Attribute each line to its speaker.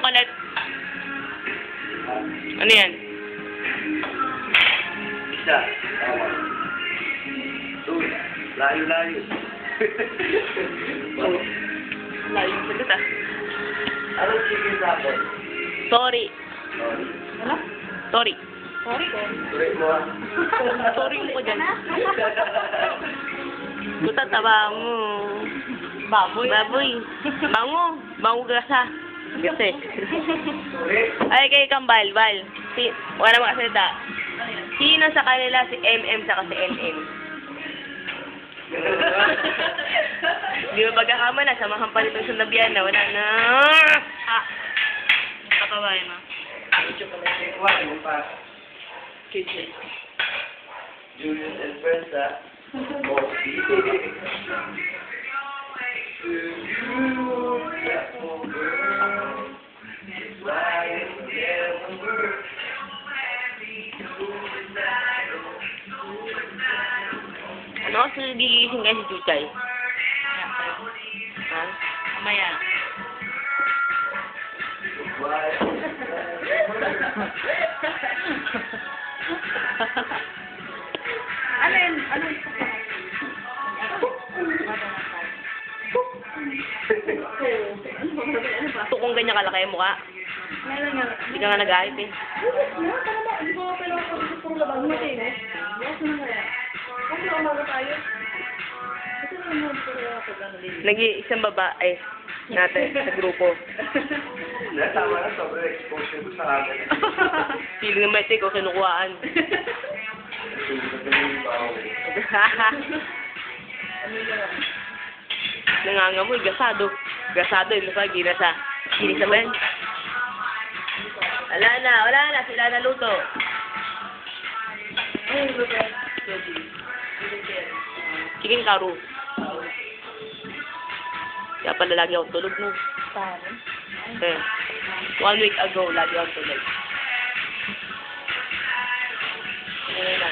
Speaker 1: chocolate. Ano yan?
Speaker 2: Isa. Tama. Doon. Layo-layo.
Speaker 1: Layo sa dito ah.
Speaker 2: Anong chicken sapon?
Speaker 1: Sorry.
Speaker 2: Sorry.
Speaker 3: Ano?
Speaker 1: Sorry.
Speaker 3: Sorry ko.
Speaker 2: Sorry mo ah.
Speaker 1: Sorry mo ko dyan. Buta taba mo.
Speaker 3: Baboy.
Speaker 1: Baboy. Bango. Bango gasa. Kasi.
Speaker 2: Sorry.
Speaker 1: Ay, kay Kambal, Bal. Wala namang kasalita. Sino sa kanila si MM saka si NM? Di ba pagkakamala, samahan pa nito sa labian na wala na.
Speaker 3: Ah. Katawain mo.
Speaker 2: Wala mo pa.
Speaker 1: KJ.
Speaker 2: Julius and friends ah. Coffee.
Speaker 1: Ano kasi gigising kayo si Chuchay? Ha?
Speaker 3: Mamaya. Ano yun? Ano yun?
Speaker 1: Tukong ganyan kalaki yung mukha.
Speaker 3: Meron nga.
Speaker 1: Hindi ka nga nag-ahit eh.
Speaker 3: Hindi ko kailangan puro labang natin eh. Yes na kaya. Kasi umaga tayo. Kasi naman puro ako gano'n.
Speaker 1: Nag-iisang babae natin sa grupo.
Speaker 2: Tama na, sobrang exposure ko sa akin.
Speaker 1: Feeling ng metik o kinukuhaan. Nangangamoy, gasado. Gasado yung nasa ginasa. Kinis na ba yan? Wala na. Sila naluto. Chicken karu. Kaya pala lagi akong tulog mo. Eh, 1 week ago, lagi akong tulog. Ano na,